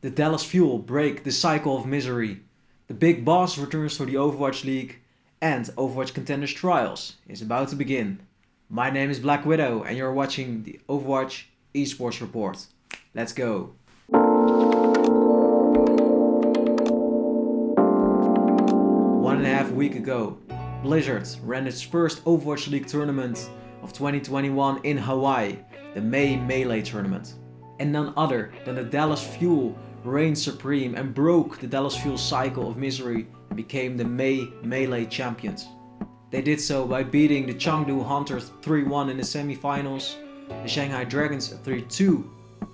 The Dallas Fuel break the cycle of misery. The big boss returns to the Overwatch League, and Overwatch Contenders Trials is about to begin. My name is Black Widow and you're watching the Overwatch Esports Report. Let's go! 1.5 weeks ago, Blizzard ran its first Overwatch League tournament of 2021 in Hawaii, the May Melee tournament. And none other than the Dallas Fuel reigned supreme and broke the Dallas Fuel cycle of misery and became the May Melee champions. They did so by beating the Chengdu Hunters 3-1 in the semi-finals, the Shanghai Dragons 3-2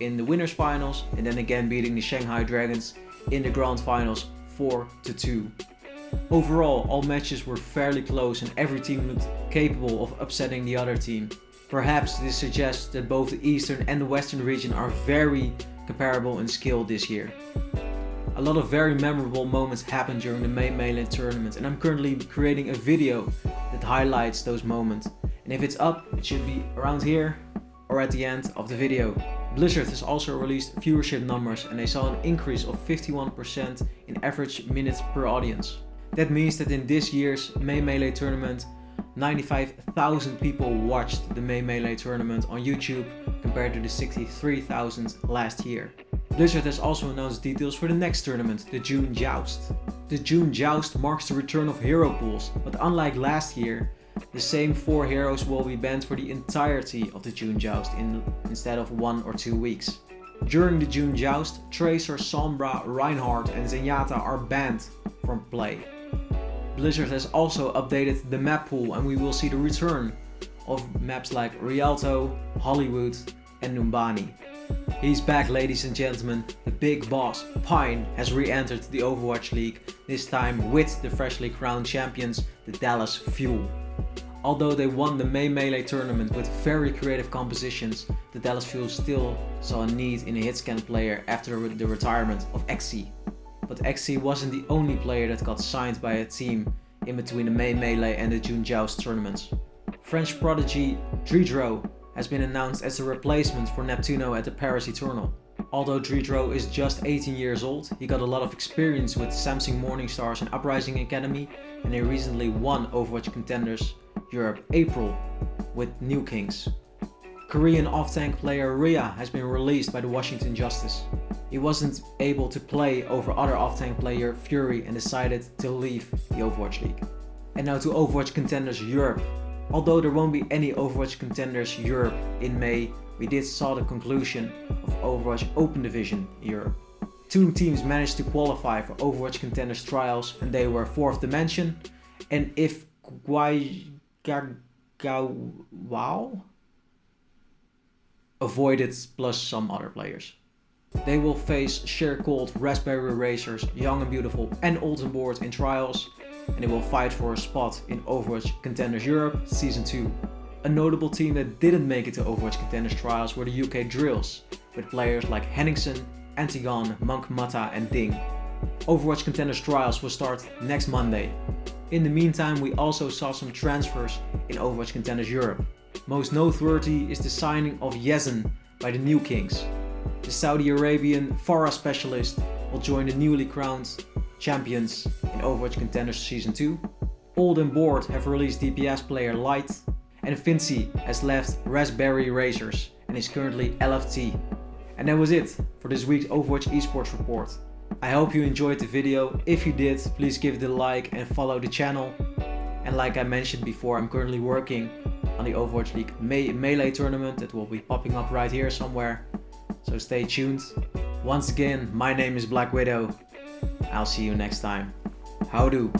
in the winners finals, and then again beating the Shanghai Dragons in the grand finals 4-2. Overall, all matches were fairly close and every team looked capable of upsetting the other team. Perhaps this suggests that both the Eastern and the Western region are very comparable in skill this year. A lot of very memorable moments happened during the May Melee tournament, and I'm currently creating a video that highlights those moments. And if it's up, it should be around here or at the end of the video. Blizzard has also released viewership numbers and they saw an increase of 51% in average minutes per audience. That means that in this year's May Melee tournament, 95,000 people watched the May Melee tournament on YouTube compared to the 63,000 last year. Blizzard has also announced details for the next tournament, the June Joust. The June Joust marks the return of hero pools, but unlike last year, the same 4 heroes will be banned for the entirety of the June Joust instead of 1 or 2 weeks. During the June Joust, Tracer, Sombra, Reinhardt and Zenyatta are banned from play. Blizzard has also updated the map pool and we will see the return of maps like Rialto, Hollywood and Numbani. He's back, ladies and gentlemen. The big boss, Pine, has re-entered the Overwatch League, this time with the freshly crowned champions, the Dallas Fuel. Although they won the May Melee tournament with very creative compositions, the Dallas Fuel still saw a need in a hitscan player after the retirement of XC. But XC wasn't the only player that got signed by a team in between the May Melee and the June Joust tournaments. French prodigy Dridro has been announced as a replacement for Neptuno at the Paris Eternal. Although Dridro is just 18 years old, he got a lot of experience with Samsung Morningstars and Uprising Academy, and he recently won Overwatch Contenders Europe April with New Kings. Korean off-tank player Ria has been released by the Washington Justice. He wasn't able to play over other off-tank player Fury and decided to leave the Overwatch League. And now to Overwatch Contenders Europe. Although there won't be any Overwatch Contenders Europe in May, we did saw the conclusion of Overwatch Open Division Europe. 2 teams managed to qualify for Overwatch Contenders Trials and they were 4th Dimension and If Wow avoided plus some other players. They will face share-called Raspberry Racers, Young and Beautiful and Old and Bored in Trials, and they will fight for a spot in Overwatch Contenders Europe Season 2. A notable team that didn't make it to Overwatch Contenders Trials were the UK Drills, with players like Henningsen, Antigon, Monk Mata and Ding. Overwatch Contenders Trials will start next Monday. In the meantime, we also saw some transfers in Overwatch Contenders Europe. Most noteworthy is the signing of YZN by the New Kings. The Saudi Arabian Pharah specialist will join the newly crowned champions in Overwatch Contenders Season 2. Old and Bored have released DPS player Lite and Finnsi has left Raspberry Racers and is currently LFT. And that was it for this week's Overwatch Esports Report. I hope you enjoyed the video. If you did, please give it a like and follow the channel. And like I mentioned before, I'm currently working on the Overwatch League Melee tournament that will be popping up right here somewhere. So stay tuned. Once again, my name is Black Widow. I'll see you next time. Howdo.